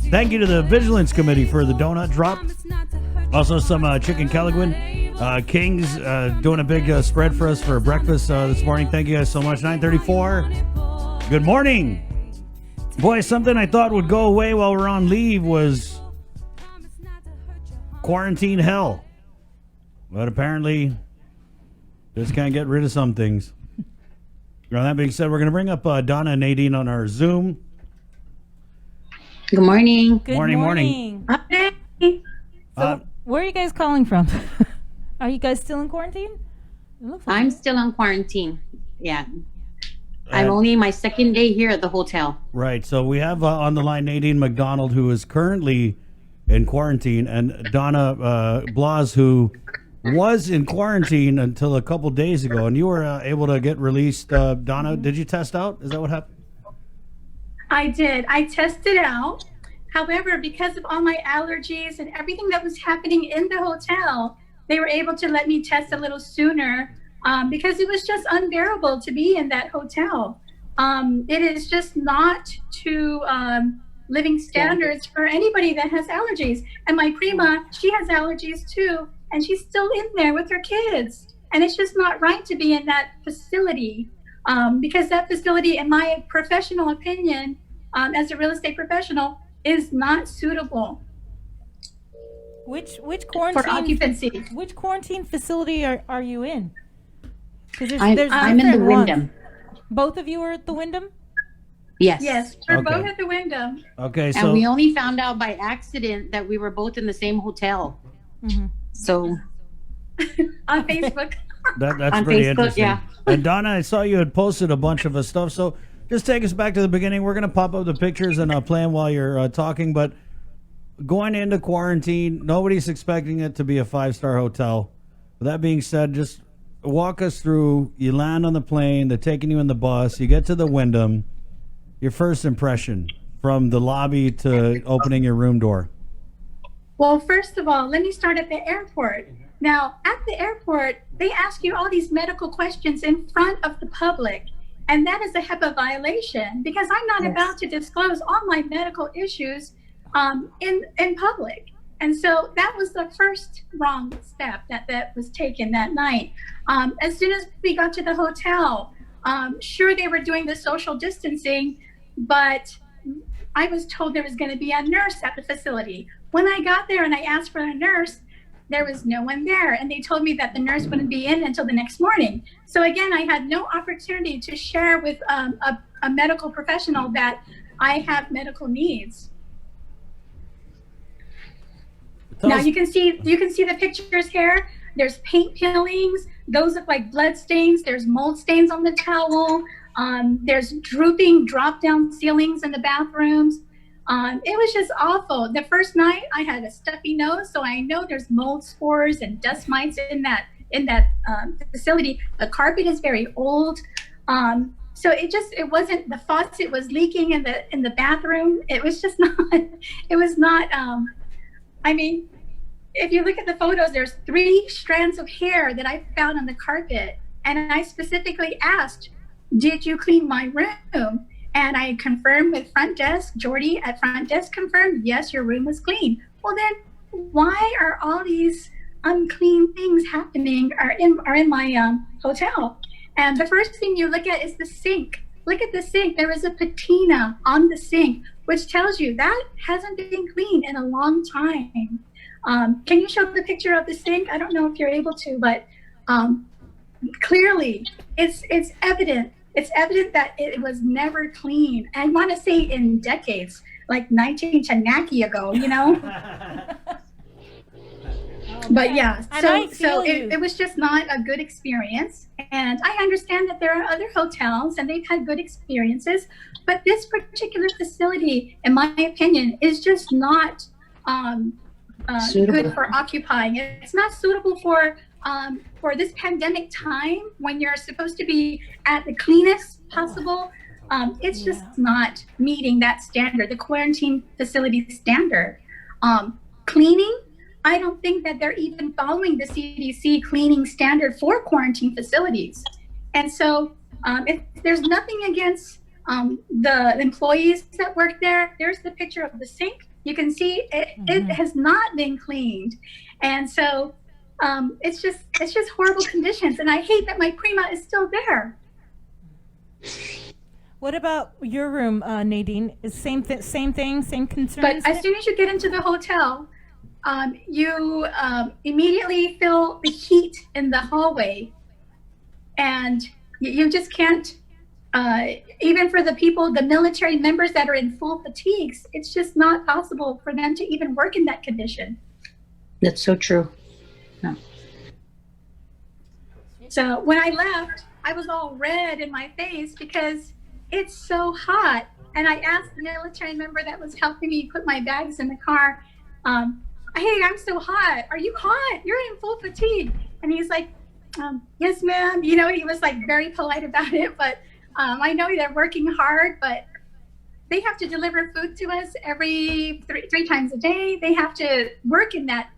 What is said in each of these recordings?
Thank you to the Vigilance Committee for the donut drop. Also, some chicken Kelligwin. Kings doing a big spread for us for breakfast this morning. Thank you guys so much. 9:34. Good morning. Boy, something I thought would go away while we're on leave was quarantine hell. But apparently, just can't get rid of some things. Now, that being said, we're going to bring up Donna and Nadine on our Zoom. Good morning. Good morning. So, where are you guys calling from? Are you guys still in quarantine? I'm still on quarantine. Yeah. I'm only my second day here at the hotel. Right. So we have on the line Nadine McDonald, who is currently in quarantine, and Donna Blas, who was in quarantine until a couple days ago. And you were able to get released. Donna, did you test out? Is that what happened? I did. I tested out. However, because of all my allergies and everything that was happening in the hotel, they were able to let me test a little sooner because it was just unbearable to be in that hotel. It is just not to living standards for anybody that has allergies. And my prima, she has allergies too, and she's still in there with her kids. And it's just not right to be in that facility. Because that facility, in my professional opinion, as a real estate professional, is not suitable. Which quarantine for occupancy? Which quarantine facility are you in? I'm in the Wyndham. Both of you are at the Wyndham? Yes. Yes, we're both at the Wyndham. Okay, so and we only found out by accident that we were both in the same hotel. Mm-hmm. So on Facebook. That's on pretty Facebook, interesting. yeah. And Donna, I saw you had posted a bunch of stuff. So just take us back to the beginning. We're going to pop up the pictures and play them while you're talking. But going into quarantine, nobody's expecting it to be a 5-star hotel. With that being said, just walk us through. You land on the plane. They're taking you in the bus. You get to the Wyndham. Your first impression from the lobby to opening your room door. Well, first of all, let me start at the airport. Now, at the airport, they ask you all these medical questions in front of the public. And that is a HIPAA violation because I'm not about to disclose all my medical issues in public. And so that was the first wrong step that was taken that night. As soon as we got to the hotel, sure, they were doing the social distancing, but I was told there was going to be a nurse at the facility. When I got there and I asked for a nurse, there was no one there. And they told me that the nurse wouldn't be in until the next morning. So again, I had no opportunity to share with a medical professional that I have medical needs. Now you can see the pictures here. There's paint peelings. Those look like blood stains. There's mold stains on the towel. There's drooping drop-down ceilings in the bathrooms. It was just awful. The first night I had a stuffy nose, so I know there's mold spores and dust mites in that facility. The carpet is very old. So it wasn't, the faucet was leaking in the bathroom. It was just not, it was not, I mean, if you look at the photos, there's 3 strands of hair that I found on the carpet. And I specifically asked, did you clean my room? And I confirmed with front desk, Jordy at front desk confirmed, yes, your room was clean. Well then, why are all these unclean things happening are in my hotel? And the first thing you look at is the sink. Look at the sink. There is a patina on the sink, which tells you that hasn't been cleaned in a long time. Can you show the picture of the sink? I don't know if you're able to, but clearly it's evident. It's evident that it was never clean. I want to say in decades, like 19 Chanaki ago, you know? But yeah, so it was just not a good experience. And I understand that there are other hotels and they've had good experiences, but this particular facility, in my opinion, is just not good for occupying. It's not suitable for this pandemic time when you're supposed to be at the cleanest possible. It's just not meeting that standard, the quarantine facility standard. Cleaning, I don't think that they're even following the CDC cleaning standard for quarantine facilities. And so if there's nothing against the employees that work there, there's the picture of the sink. You can see it has not been cleaned. And so it's just horrible conditions. And I hate that my Prima is still there. What about your room, Nadine? Is same thing, same concerns? But as soon as you get into the hotel, you immediately feel the heat in the hallway, and you just can't. Even for the people, the military members that are in full fatigues, it's just not possible for them to even work in that condition. That's so true. No. So when I left, I was all red in my face because it's so hot. And I asked the military member that was helping me put my bags in the car, hey, I'm so hot. Are you hot? You're in full fatigue. And he's like, yes, ma'am. You know, he was like very polite about it, but I know they're working hard, but they have to deliver food to us every three times a day. They have to work in that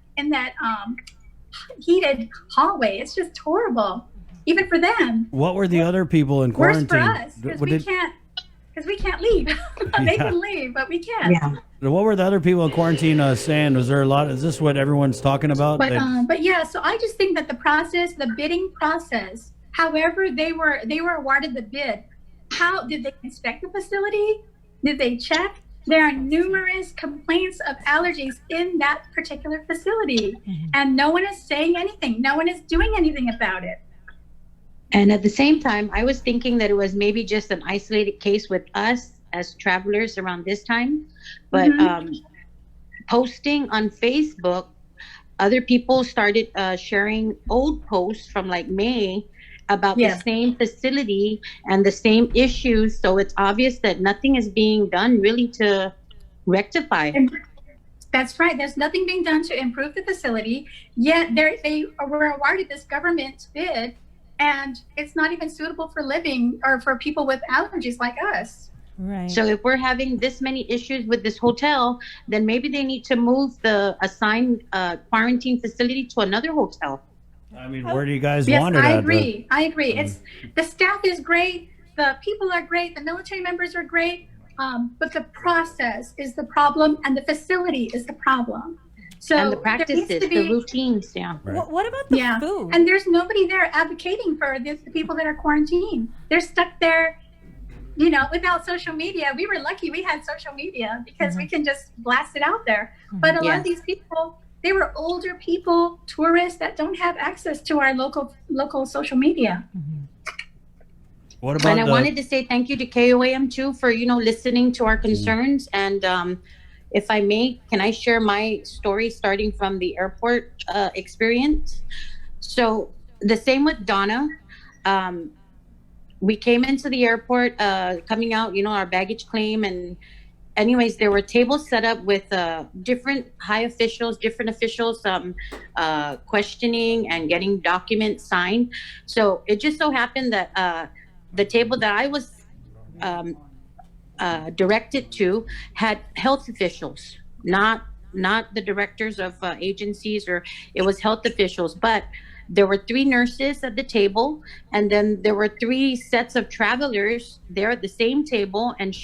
heated hallway. It's just horrible, even for them. What were the other people in quarantine? Worse for us, because we can't leave. They can leave, but we can't. Yeah. What were the other people in quarantine saying? Was there a lot? Is this what everyone's talking about? But yeah, so I just think that the bidding process, however they were awarded the bid, how did they inspect the facility? Did they check? There are numerous complaints of allergies in that particular facility, and no one is saying anything. No one is doing anything about it. And at the same time, I was thinking that it was maybe just an isolated case with us as travelers around this time. But posting on Facebook, other people started sharing old posts from like May about the same facility and the same issues. So it's obvious that nothing is being done really to rectify. That's right. There's nothing being done to improve the facility. Yet they were awarded this government bid, and it's not even suitable for living or for people with allergies like us. Right. So if we're having this many issues with this hotel, then maybe they need to move the assigned quarantine facility to another hotel. I mean, where do you guys yes, want it I at? agree. I agree. It's the staff is great. The people are great. The military members are great. But the process is the problem, and the facility is the problem. So and the practices, the routines, Right. What about the food? And there's nobody there advocating for the people that are quarantined. They're stuck there, you know, without social media. We were lucky we had social media because we can just blast it out there. But a lot of these people, they were older people, tourists that don't have access to our local social media. What about and I wanted to say thank you to KOAM too for, you know, listening to our concerns. And if I may, can I share my story starting from the airport experience? So the same with Donna. We came into the airport, coming out, you know, our baggage claim. And anyways, there were tables set up with different different officials questioning and getting documents signed. So it just so happened that the table that I was directed to had health officials, not the directors of agencies, or it was health officials. But there were 3 nurses at the table, and then there were 3 sets of travelers there at the same table and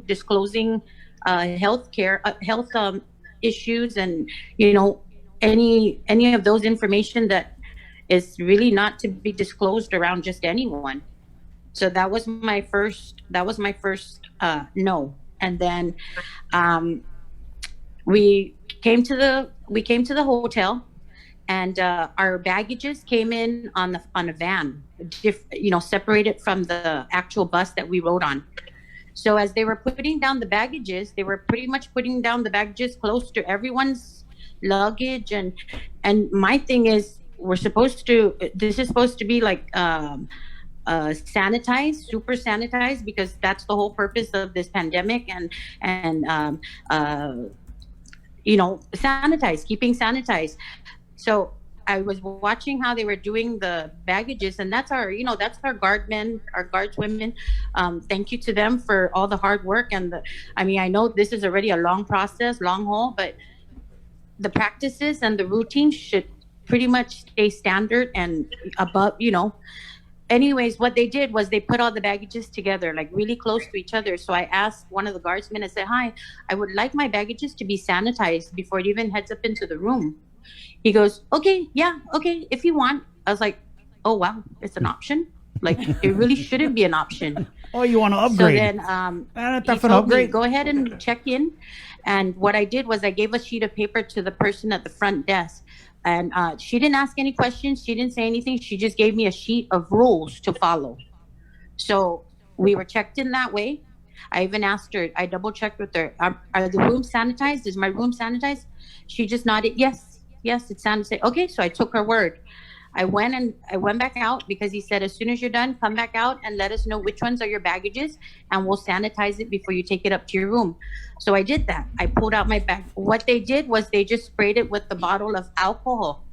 disclosing health issues, and you know, any of those information that is really not to be disclosed around just anyone. So that was my first no. And then we came to the hotel, and our baggages came in on a van, you know, separated from the actual bus that we rode on. So as they were putting down the baggages, they were pretty much putting down the baggages close to everyone's luggage. And my thing is, this is supposed to be like sanitized, super sanitized, because that's the whole purpose of this pandemic, and you know, keeping sanitized. So I was watching how they were doing the baggages, and that's our guardsmen, our guardswomen. Thank you to them for all the hard work. And I mean, I know this is already a long process, long haul, but the practices and the routines should pretty much stay standard and above, you know. anyways, what they did was they put all the baggages together, like really close to each other. So I asked one of the guardsmen, I said, hi, I would like my baggages to be sanitized before it even heads up into the room. He goes, okay, yeah, okay, if you want. I was like, oh, wow, it's an option? Like, it really shouldn't be an option. Oh, you want to upgrade? So then he told me, go ahead and check in. And what I did was I gave a sheet of paper to the person at the front desk. And she didn't ask any questions. She didn't say anything. She just gave me a sheet of rules to follow. So we were checked in that way. I even asked her, I double checked with her, are the rooms sanitized? Is my room sanitized? She just nodded, yes, it's sanitized. Okay, so I took her word. I went back out because he said, as soon as you're done, come back out and let us know which ones are your baggages and we'll sanitize it before you take it up to your room. So I did that. I pulled out my bag. What they did was they just sprayed it with the bottle of alcohol.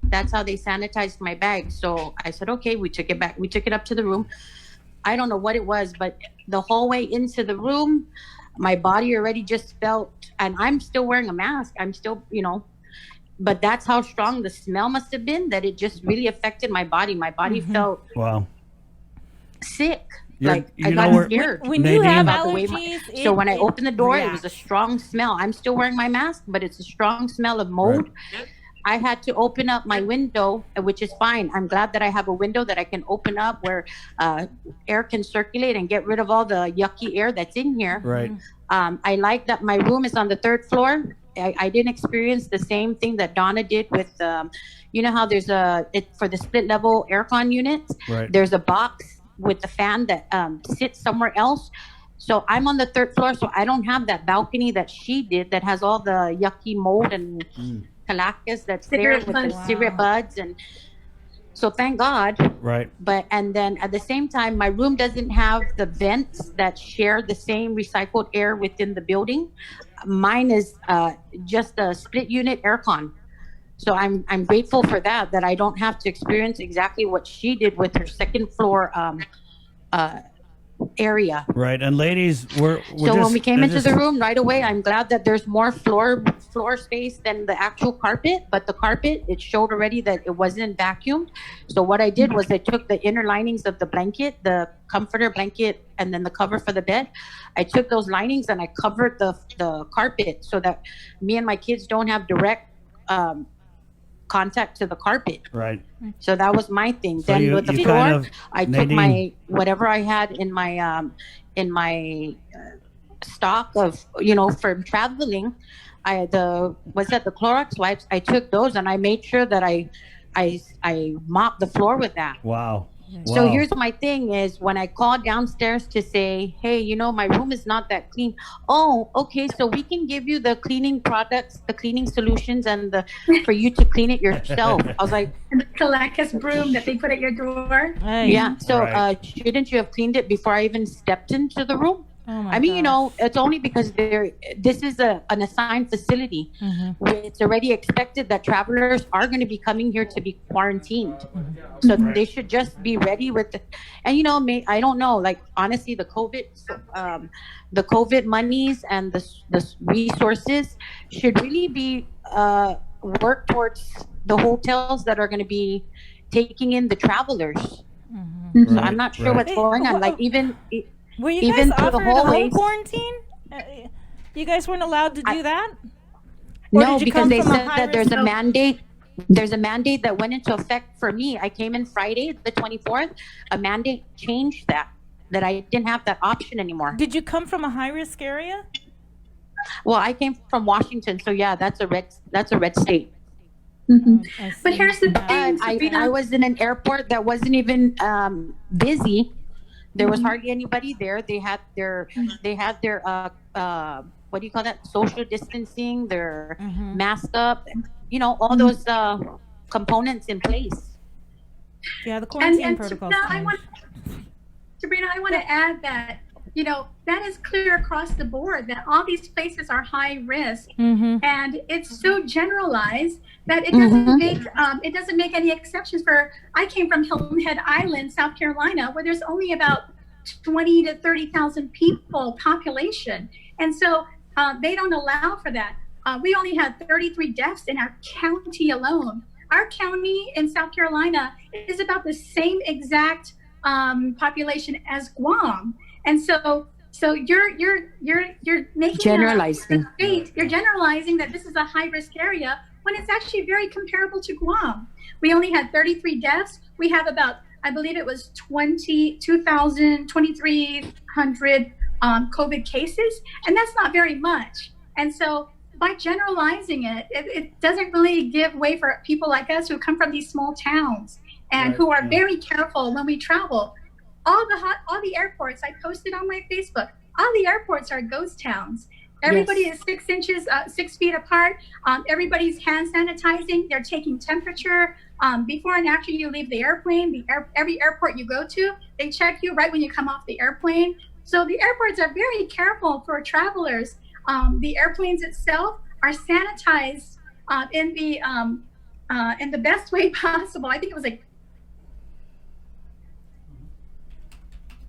That's how they sanitized my bag. So I said, okay, we took it back. We took it up to the room. I don't know what it was, but the whole way into the room, my body already just felt, and I'm still wearing a mask. I'm still, but that's how strong the smell must have been, that it just really affected my body. My body felt sick. I got scared. When you have allergies, so when I opened the door, it was a strong smell. I'm still wearing my mask, but it's a strong smell of mold. Right. I had to open up my window, which is fine. I'm glad that I have a window that I can open up where air can circulate and get rid of all the yucky air that's in here. Right. I like that my room is on the 3rd floor. I didn't experience the same thing that Donna did with, how there's for the split level aircon units, right. There's a box with the fan that sits somewhere else. So I'm on the 3rd floor, so I don't have that balcony that she did that has all the yucky mold and calacas that's there with the cigarette buds. And so thank God. Right. And then at the same time, my room doesn't have the vents that share the same recycled air within the building. Mine is just a split unit aircon. So I'm grateful for that I don't have to experience exactly what she did with her 2nd floor area. Right. And ladies, when we came into the room right away, I'm glad that there's more floor space than the actual carpet, but the carpet, it showed already that it wasn't vacuumed. So what I did was I took the inner linings of the blanket, the comforter blanket, and then the cover for the bed. I took those linings and I covered the carpet so that me and my kids don't have direct contact to the carpet. Right. So that was my thing. So then with the floor, I took my whatever I had in my stock of from traveling. The Clorox wipes. I took those and I made sure that I mopped the floor with that. Wow. So here's my thing is when I called downstairs to say, hey, my room is not that clean. Oh, okay. So we can give you the cleaning products, the cleaning solutions, and for you to clean it yourself. I was like, and the Calacas broom that they put at your door. Hey. Yeah. So shouldn't you have cleaned it before I even stepped into the room? Oh I mean, it's only because this is an assigned facility. Where it's already expected that travelers are going to be coming here to be quarantined. So they should just be ready with it. And, I don't know, like, honestly, the COVID monies and the resources should really be worked towards the hotels that are going to be taking in the travelers. So I'm not sure what's going on. Like, were you guys offered a home quarantine? You guys weren't allowed to do that? No, because they said that there's a mandate. There's a mandate that went into effect for me. I came in Friday, the 24th. A mandate changed that I didn't have that option anymore. Did you come from a high-risk area? Well, I came from Washington, so yeah, that's a red state. But here's the thing. I was in an airport that wasn't even busy. There was hardly anybody there. They had their what do you call that? Social distancing, their mask up, all those components in place. Yeah, the quarantine protocols. Sabrina, I want to add that, that is clear across the board that all these places are high risk, and it's so generalized that it doesn't make any exceptions for. I came from Hilton Head Island, South Carolina, where there's only about 20 to 30,000 people population, and so they don't allow for that. We only had 33 deaths in our county alone. our county in South Carolina is about the same exact population as Guam, and so you're making Generalizing. you're generalizing that this is a high risk area when it's actually very comparable to Guam. We only had 33 deaths. We have about, I believe it was 2,300 COVID cases, and that's not very much. And so by generalizing it doesn't really give way for people like us who come from these small towns and who are very careful when we travel. All the airports, I posted on my Facebook, all the airports are ghost towns. Everybody is 6 feet apart. Everybody's hand sanitizing. They're taking temperature before and after you leave the airplane. Every airport you go to, they check you right when you come off the airplane. So the airports are very careful for travelers. The airplanes itself are sanitized in the best way possible. I think it was like,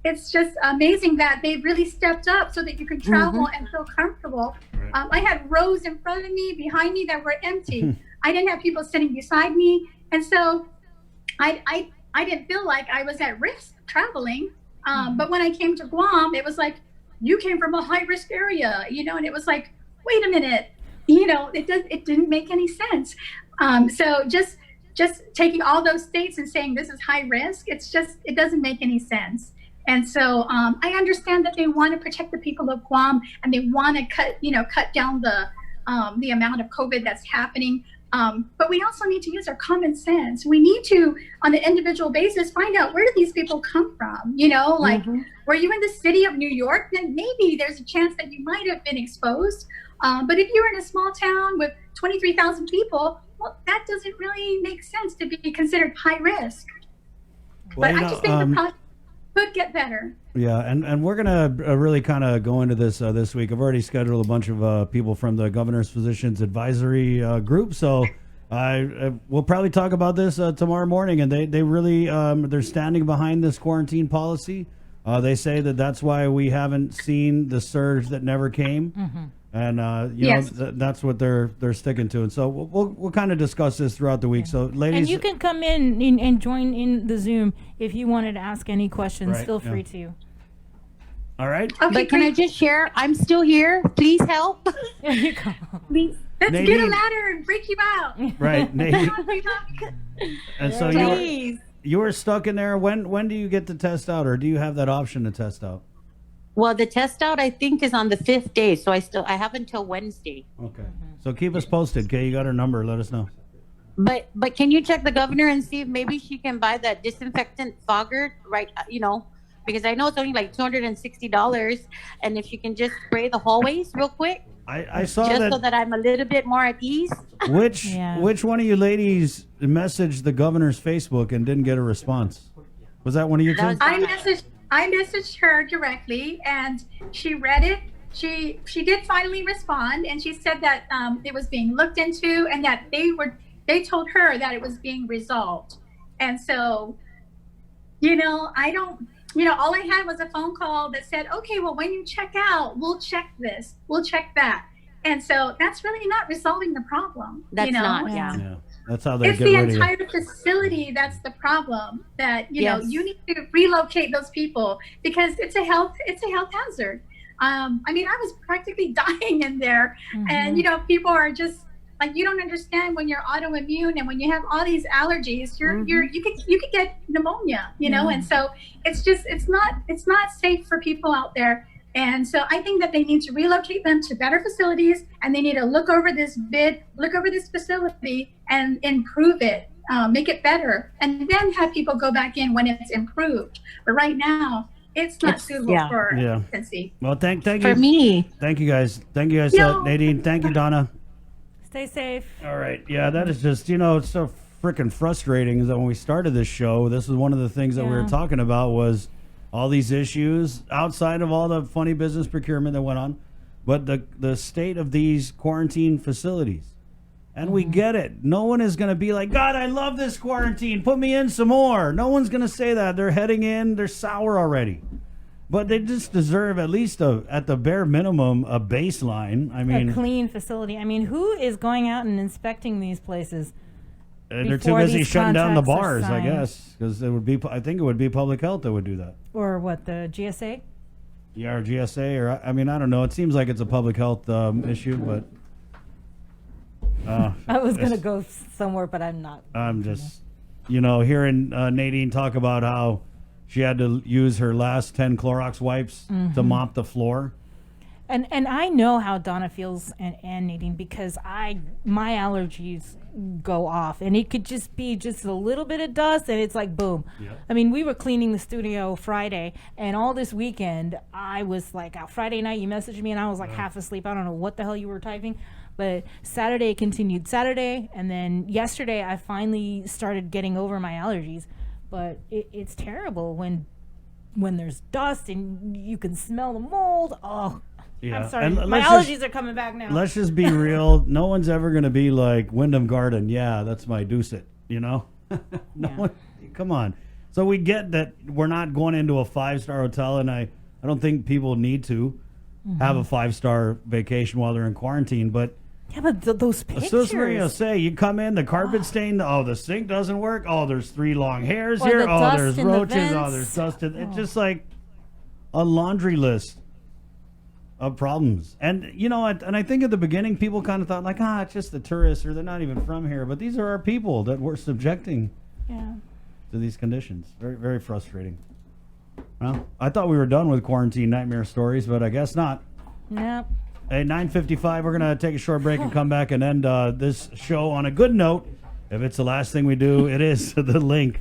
it's just amazing that they really stepped up so that you can travel and feel comfortable. I had rows in front of me, behind me that were empty. I didn't have people sitting beside me. And so I didn't feel like I was at risk traveling. But when I came to Guam, it was like, you came from a high risk area, and it was like, wait a minute, it didn't make any sense. So just taking all those states and saying this is high risk, it doesn't make any sense. And so I understand that they want to protect the people of Guam and they want to cut down the amount of COVID that's happening. But we also need to use our common sense. We need to, on an individual basis, find out, where do these people come from? Were you in the city of New York? Then maybe there's a chance that you might have been exposed. But if you're in a small town with 23,000 people, well, that doesn't really make sense to be considered high risk. Well, but I just think the process could get better. Yeah, and we're gonna really kind of go into this this week. I've already scheduled a bunch of people from the Governor's Physicians Advisory Group, so we'll probably talk about this tomorrow morning. And they really they're standing behind this quarantine policy. They say that that's why we haven't seen the surge that never came, and that's what they're sticking to. And so we'll kind of discuss this throughout the week. So, ladies, and you can come in and join in the Zoom if you wanted to ask any questions. Right, Feel free to. All right. Okay, but can I just share? I'm still here. Please help. There you go. Let's Nadine, get a ladder and break you out. Right, Nadine. And so you were stuck in there. When do you get to test out, or do you have that option to test out? Well, the test out, I think, is on the 5th day, so I have until Wednesday. Okay. So keep us posted, okay? You got her number. Let us know. But can you check the governor and see if maybe she can buy that disinfectant fogger, right? Because I know it's only like $260, and if she can just spray the hallways real quick. I saw just that. So that I'm a little bit more at ease. Which one of you ladies messaged the governor's Facebook and didn't get a response? Was that one of you two? I messaged her directly, and she read it. She did finally respond, and she said that it was being looked into, and that they told her that it was being resolved. And so, all I had was a phone call that said, okay, well, when you check out, we'll check this, we'll check that. And so that's really not resolving the problem. That's not, yeah. That's how they it's get the rid of entire facility that's the problem. That you need to relocate those people because it's a health hazard. I was practically dying in there, and people are just like, you don't understand when you're autoimmune and when you have all these allergies, you could get pneumonia, and so it's not safe for people out there. And so I think that they need to relocate them to better facilities, and they need to look over this facility and improve it, make it better, and then have people go back in when it's improved. But right now, it's not suitable for occupancy. Well, thank you. For me. Thank you guys. No. Nadine. Thank you, Donna. Stay safe. All right. Yeah, that is just, it's so freaking frustrating is that when we started this show, this is one of the things that we were talking about was all these issues outside of all the funny business procurement that went on, but the state of these quarantine facilities. And we get it. No one is going to be like, God, I love this quarantine. Put me in some more. No one's going to say that. They're heading in. They're sour already. But they just deserve at least at the bare minimum, a baseline. A clean facility. Who is going out and inspecting these places? They're too Before busy these shutting down the contracts are bars, I signed. guess, because it would be. I think it would be public health that would do that. Or what, the GSA? Yeah, or GSA, or I mean, I don't know. It seems like it's a public health issue, but I was going to it's- go somewhere, but I'm not. I'm just, hearing Nadine talk about how she had to use her last 10 Clorox wipes to mop the floor. And I know how Donna feels and Nadine, because my allergies go off, and it could just be just a little bit of dust and it's like boom. Yep. I mean, we were cleaning the studio Friday, and all this weekend I was like out. Friday night you messaged me and I was like half asleep. I don't know what the hell you were typing, but Saturday continued Saturday, and then yesterday I finally started getting over my allergies. But it's terrible when there's dust and you can smell the mold. Oh, Yeah. I'm sorry. And My let's allergies are coming back now. Let's just be real. No one's ever going to be like Wyndham Garden. Yeah, that's my deuce it, No Yeah. one, come on. So we get that we're not going into a 5-star hotel, and I don't think people need to have a 5-star vacation while they're in quarantine, but Yeah, but those pictures. Sis Maria say you come in, the carpet stained, the sink doesn't work, there's 3 long hairs Or here, the dust there's in the roaches, vents. there's dust in, it's just like a laundry list of problems. And and I think at the beginning people kind of thought like, it's just the tourists, or they're not even from here, but these are our people that we're subjecting Yeah. to these conditions. Very, very frustrating. Well, I thought we were done with quarantine nightmare stories, but I guess not. Yep. Hey, 9:55, we're going to take a short break and come back and end this show on a good note. If it's the last thing we do, it is the link